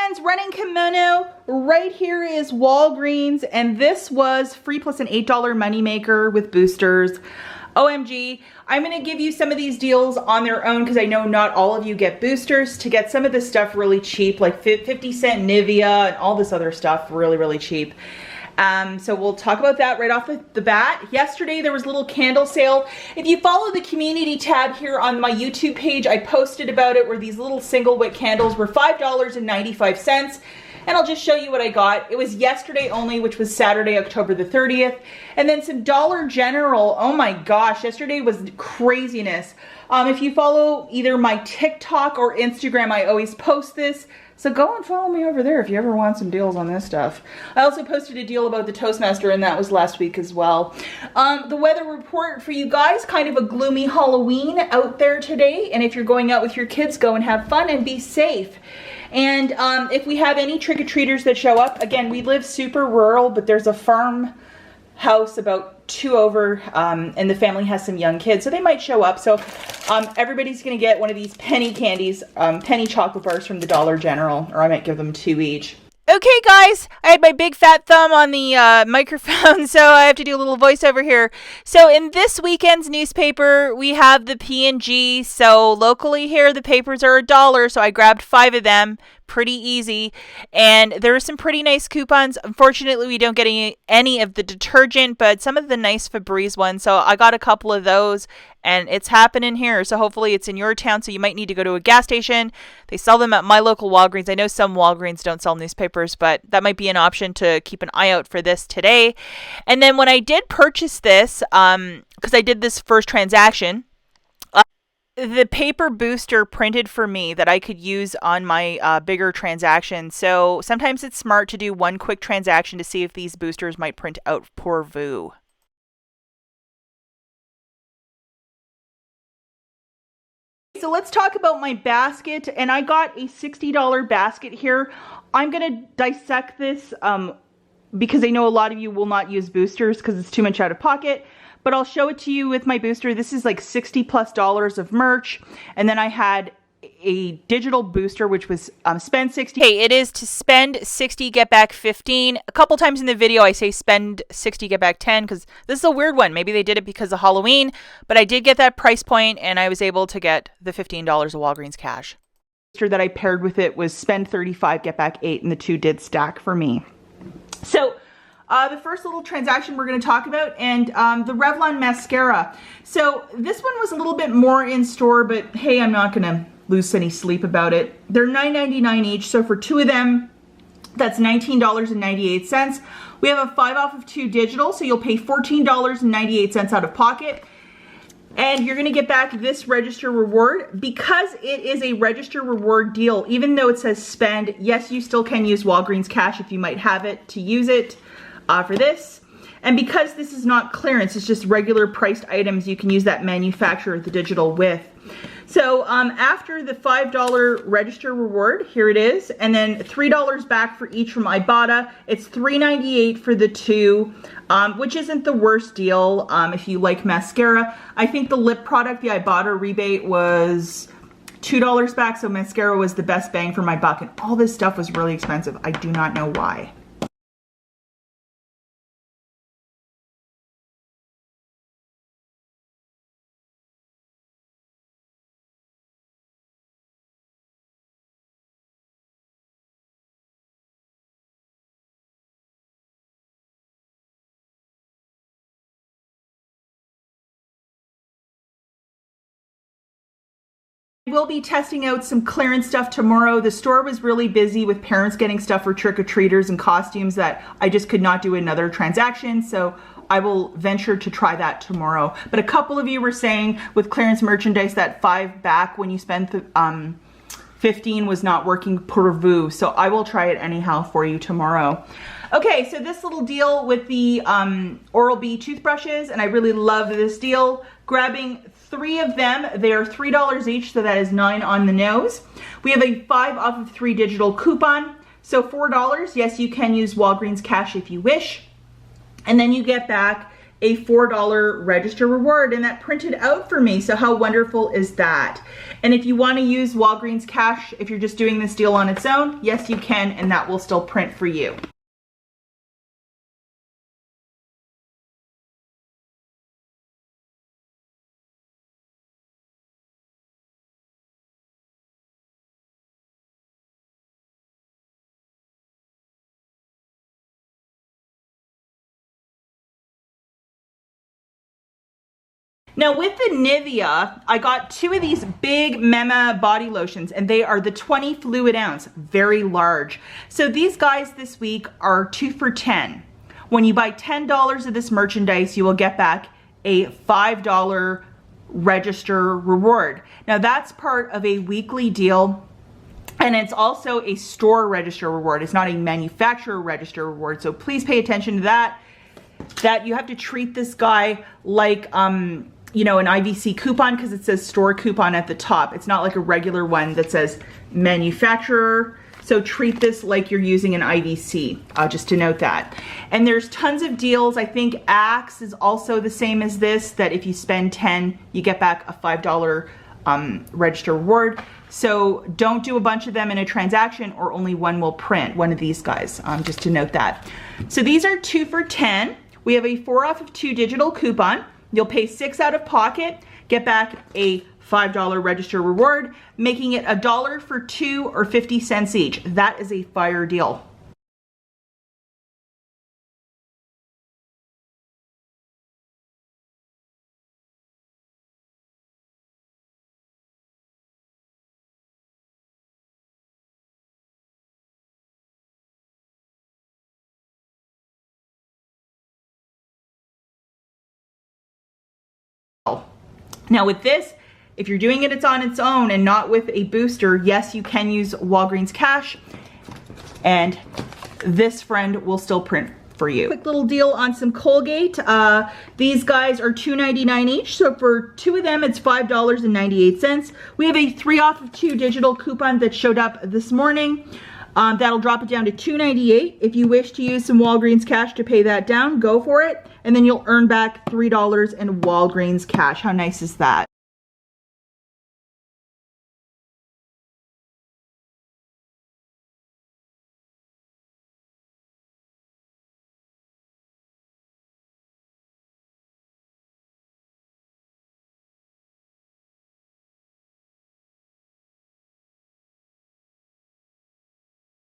friends, running kimono. Right here is Walgreens, and this was free plus an $8 moneymaker with boosters. OMG, I'm gonna give you some of these deals on their own because I know not all of you get boosters, to get some of this stuff really cheap, like 50-cent Nivea and all this other stuff really cheap. So we'll talk about that right off the bat. Yesterday there was a little candle sale. If you follow the community tab here on my YouTube page, I posted about it, where these little single wick candles were $5.95. And I'll just show you what I got. It was yesterday only, which was Saturday, October the 30th. And then some Dollar General. Oh my gosh, yesterday was craziness. If you follow either my TikTok or Instagram, I always post this. So go and follow me over there if you ever want some deals on this stuff. I also posted a deal about the Toastmaster, and that was last week as well. The weather report for you guys, kind of a gloomy Halloween out there today. And if you're going out with your kids, go and have fun and be safe. And if we have any trick-or-treaters that show up, again, we live super rural, but there's a farm house about 2 over, and the family has some young kids, so they might show up. So everybody's gonna get one of these penny candies, penny chocolate bars from the Dollar General, or I might give them 2 each. Okay guys, I had my big fat thumb on the microphone, so I have to do a little voiceover here. So in this weekend's newspaper, we have the P&G. So locally here, the papers are $1, so I grabbed 5 of them. Pretty easy. And there are some pretty nice coupons. Unfortunately, we don't get any of the detergent, but some of the nice Febreze ones. So I got a couple of those, and it's happening here. So hopefully it's in your town, so you might need to go to a gas station. They sell them at my local Walgreens. I know some Walgreens don't sell newspapers, but that might be an option to keep an eye out for this today. And then when I did purchase this, because I did this first transaction, the paper booster printed for me that I could use on my bigger transaction. So sometimes it's smart to do one quick transaction to see if these boosters might print out pour vous. So let's talk about my basket, and I got a $60 basket here. I'm gonna dissect this because I know a lot of you will not use boosters because it's too much out of pocket. But I'll show it to you with my booster. This is like $60+ of merch. And then I had a digital booster, which was spend 60. Hey, it is to spend 60, get back 15. A couple times in the video, I say spend 60, get back 10, because this is a weird one. Maybe they did it because of Halloween, but I did get that price point, and I was able to get the $15 of Walgreens cash. The booster that I paired with it was spend 35, get back 8, and the two did stack for me. So the first little transaction we're going to talk about, and the Revlon Mascara. So this one was a little bit more in store, but hey, I'm not going to lose any sleep about it. They're $9.99 each, so for 2 of them, that's $19.98. We have a 5 off of 2 digital, so you'll pay $14.98 out of pocket. And you're going to get back this register reward. Because it is a register reward deal, even though it says spend, yes, you still can use Walgreens cash if you might have it to use it. For this, and because this is not clearance, it's just regular priced items, you can use that manufacturer the digital with. So after the $5 register reward, here it is, and then $3 back for each from IBOTTA. It's $3.98 for the 2, which isn't the worst deal if you like mascara. I think the lip product, the IBOTTA rebate was $2 back, so mascara was the best bang for my buck, and all this stuff was really expensive. I do not know why. We'll be testing out some clearance stuff tomorrow. The store was really busy with parents getting stuff for trick-or-treaters and costumes that I just could not do another transaction, so I will venture to try that tomorrow. But a couple of you were saying with clearance merchandise that 5 back when you spend 15 was not working pour vous, so I will try it anyhow for you tomorrow. Okay, so this little deal with the Oral-B toothbrushes, and I really love this deal. Grabbing 3 of them, they are $3 each, so that is $9 on the nose. We have a 5 off of 3 digital coupon, so $4. Yes, you can use Walgreens cash if you wish. And then you get back a $4 register reward, and that printed out for me. So how wonderful is that? And if you want to use Walgreens cash, if you're just doing this deal on its own, yes, you can, and that will still print for you. Now with the Nivea, I got 2 of these big Mema body lotions, and they are the 20 fluid ounce, very large. So these guys this week are 2 for $10. When you buy $10 of this merchandise, you will get back a $5 register reward. Now that's part of a weekly deal, and it's also a store register reward. It's not a manufacturer register reward, so please pay attention to that. That you have to treat this guy like you know, an IVC coupon, because it says store coupon at the top. It's not like a regular one that says manufacturer. So treat this like you're using an IVC, just to note that. And there's tons of deals. I think Axe is also the same as this, that if you spend 10, you get back a $5 register reward. So don't do a bunch of them in a transaction, or only one will print, one of these guys, just to note that. So these are 2 for $10. We have a 4 off of 2 digital coupon. You'll pay $6 out of pocket, get back a $5 register reward, making it $1 for 2 or 50 cents each. That is a fire deal. Now with this, if you're doing it, it's on its own and not with a booster, yes, you can use Walgreens cash, and this friend will still print for you. Quick little deal on some Colgate. These guys are $2.99 each, so for 2 of them, it's $5.98. We have a 3 off of 2 digital coupon that showed up this morning. That'll drop it down to $2.98. If you wish to use some Walgreens cash to pay that down, go for it. And then you'll earn back $3 in Walgreens cash. How nice is that?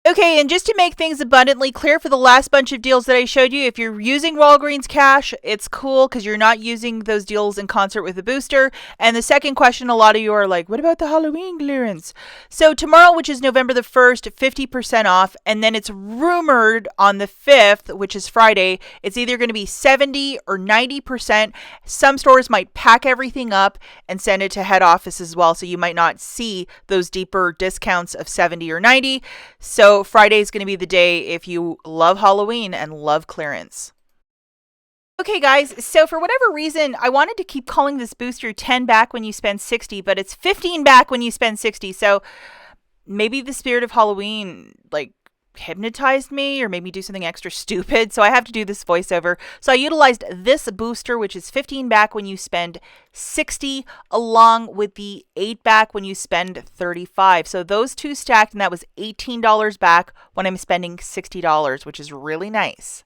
Okay, and just to make things abundantly clear for the last bunch of deals that I showed you, if you're using Walgreens cash, it's cool because you're not using those deals in concert with a booster. And the second question, a lot of you are like, what about the Halloween clearance? So tomorrow, which is November the 1st, 50% off. And then it's rumored on the 5th, which is Friday, it's either going to be 70 or 90%. Some stores might pack everything up and send it to head office as well. So you might not see those deeper discounts of 70 or 90. So Friday is going to be the day if you love Halloween and love clearance. Okay guys, so for whatever reason, I wanted to keep calling this booster 10 back when you spend 60, but it's 15 back when you spend 60. So maybe the spirit of Halloween like hypnotized me or made me do something extra stupid. So I have to do this voiceover. So I utilized this booster, which is 15 back when you spend 60, along with the 8 back when you spend 35. So those two stacked, and that was $18 back when I'm spending $60, which is really nice.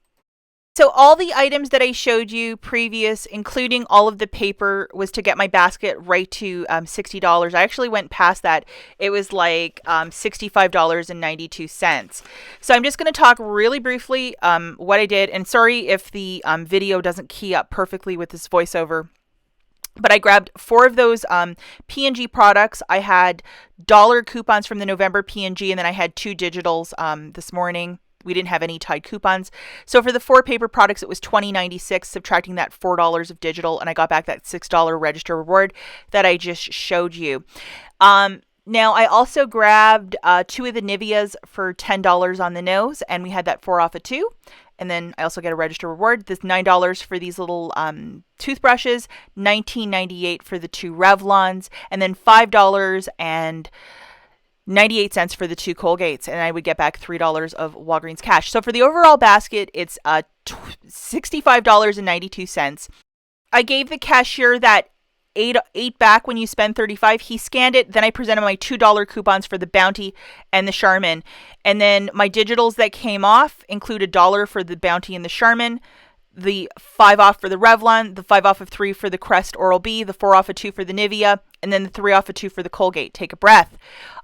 So all the items that I showed you previous, including all of the paper, was to get my basket right to $60. I actually went past that. It was like $65.92. So I'm just going to talk really briefly what I did. And sorry if the video doesn't key up perfectly with this voiceover. But I grabbed 4 of those P&G products. I had dollar coupons from the November P&G, and then I had 2 digitals this morning. We didn't have any tied coupons. So for the 4 paper products, it was $20.96, subtracting that $4 of digital, and I got back that $6 register reward that I just showed you. Now, I also grabbed 2 of the Niveas for $10 on the nose, and we had that 4 off of 2. And then I also get a register reward. This $9 for these little toothbrushes, $19.98 for the 2 Revlons, and then $5 and 98 cents for the 2 Colgates, and I would get back $3 of Walgreens cash. So for the overall basket, it's $65.92. I gave the cashier that eight back when you spend $35. He scanned it. Then I presented my $2 coupons for the Bounty and the Charmin. And then my digitals that came off include $1 for the Bounty and the Charmin, the 5 off for the Revlon, the 5 off of 3 for the Crest Oral-B, the 4 off of 2 for the Nivea, and then the 3 off of 2 for the Colgate. Take a breath.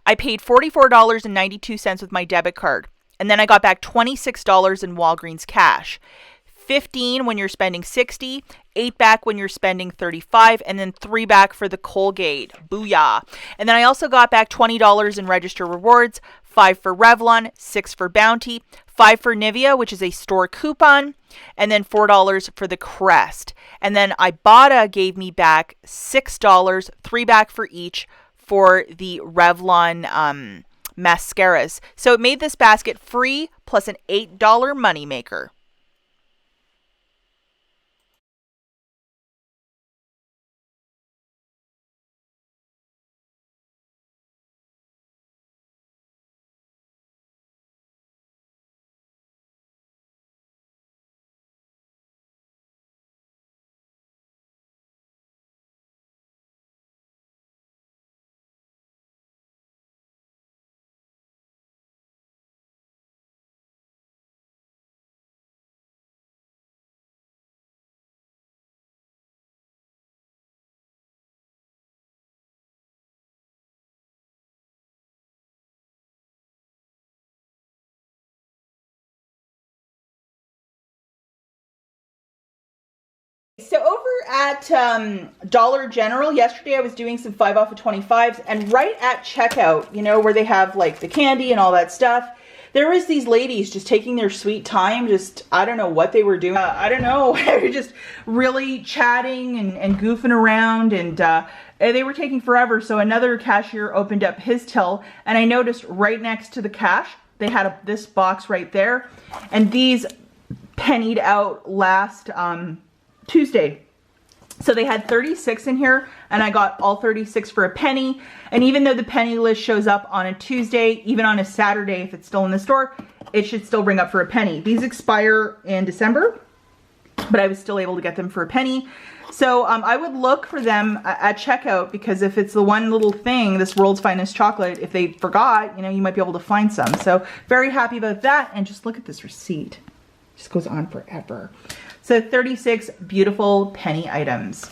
I paid $44.92 with my debit card. And then I got back $26 in Walgreens cash. 15 when you're spending 60, 8 back when you're spending 35, and then 3 back for the Colgate. Booyah. And then I also got back $20 in register rewards, 5 for Revlon, 6 for Bounty, 5 for Nivea, which is a store coupon, and then $4 for the Crest. And then IBOTTA gave me back $6, 3 back for each for the Revlon mascaras. So it made this basket free plus an $8 moneymaker. So over at Dollar General, yesterday I was doing some 5 off of 25s, and right at checkout, you know, where they have like the candy and all that stuff, there was these ladies just taking their sweet time, just, I don't know what they were doing. I don't know, they were just really chatting and goofing around, and they were taking forever. So another cashier opened up his till, and I noticed right next to the cash, they had this box right there, and these pennied out last Tuesday. So they had 36 in here, and I got all 36 for a penny. And even though the penny list shows up on a Tuesday, even on a Saturday, if it's still in the store, it should still bring up for a penny. These expire in December, but I was still able to get them for a penny. So I would look for them at checkout, because if it's the one little thing, this World's Finest Chocolate, if they forgot, you know, you might be able to find some. So very happy about that. And just look at this receipt. It just goes on forever. So 36 beautiful penny items.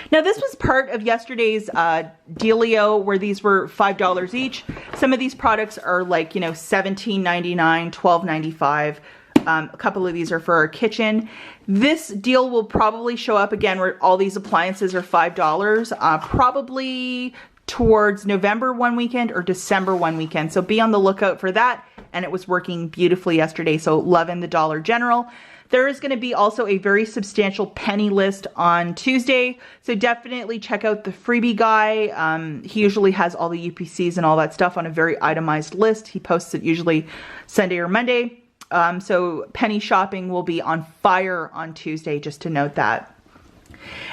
Now this was part of yesterday's dealio, where these were $5 each. Some of these products are like, you know, $17.99, $12.95. A couple of these are for our kitchen. This deal will probably show up again where all these appliances are $5, probably towards November one weekend or December one weekend. So be on the lookout for that. And it was working beautifully yesterday. So loving the Dollar General. There is going to be also a very substantial penny list on Tuesday. So definitely check out the freebie guy. He usually has all the UPCs and all that stuff on a very itemized list. He posts it usually Sunday or Monday. So penny shopping will be on fire on Tuesday, just to note that.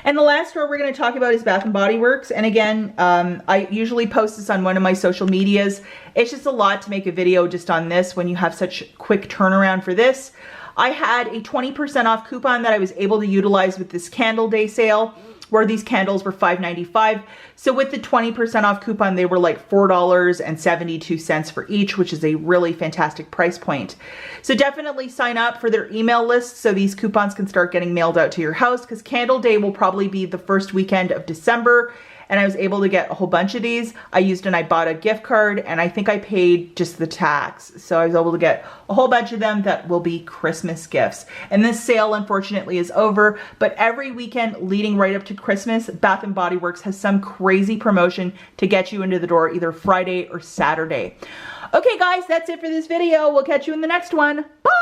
And the last store we're going to talk about is Bath & Body Works. And again, I usually post this on one of my social medias. It's just a lot to make a video just on this when you have such quick turnaround for this. I had a 20% off coupon that I was able to utilize with this Candle Day sale, where these candles were $5.95. So with the 20% off coupon, they were like $4.72 for each, which is a really fantastic price point. So definitely sign up for their email list so these coupons can start getting mailed out to your house, because Candle Day will probably be the first weekend of December. And I was able to get a whole bunch of these. I used an IBOTTA gift card, and I think I paid just the tax. So I was able to get a whole bunch of them that will be Christmas gifts. And this sale, unfortunately, is over. But every weekend leading right up to Christmas, Bath & Body Works has some crazy promotion to get you into the door either Friday or Saturday. Okay, guys, that's it for this video. We'll catch you in the next one. Bye!